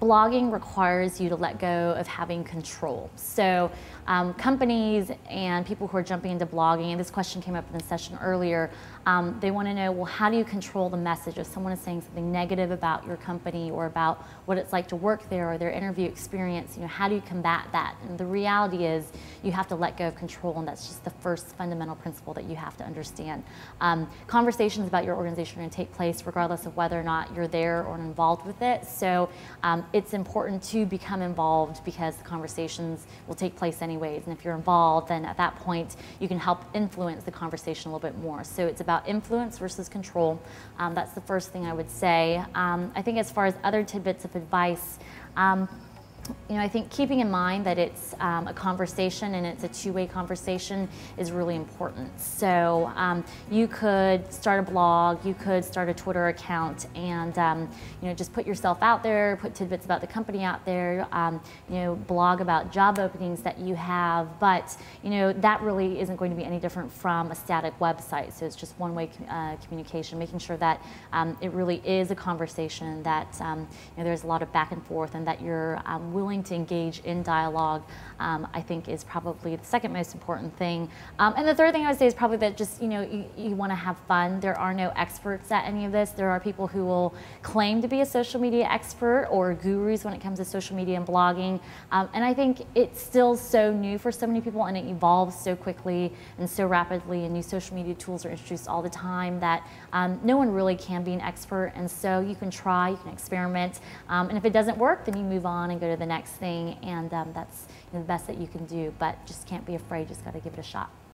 blogging requires you to let go of having control. So companies and people who are jumping into blogging, and this question came up in the session earlier, they want to know, well, how do you control the message? If someone is saying something negative about your company or about what it's like to work there or their interview experience, how do you combat that? And the reality is you have to let go of control, and that's just the first fundamental principle that you have to understand. Conversations about your organization are going to take place regardless of whether or not you're there or involved with it. So it's important to become involved because the conversations will take place anyways. And if you're involved, then at that point you can help influence the conversation a little bit more. So it's about influence versus control. That's the first thing I would say. I think as far as other tidbits of advice, I think keeping in mind that it's a conversation and it's a two-way conversation is really important. So you could start a blog, you could start a Twitter account, and just put yourself out there, put tidbits about the company out there, blog about job openings that you have. But that really isn't going to be any different from a static website. So it's just one-way communication, making sure that it really is a conversation, that there's a lot of back and forth, and that you're willing to engage in dialogue, I think is probably the second most important thing. And the third thing I would say is probably that just, you want to have fun. There are no experts at any of this. There are people who will claim to be a social media expert or gurus when it comes to social media and blogging. And I think it's still so new for so many people, and it evolves so quickly and so rapidly, and new social media tools are introduced all the time that no one really can be an expert. And so you can try, you can experiment, and if it doesn't work, then you move on and go to the next thing, and that's the best that you can do. But just can't be afraid, just got to give it a shot.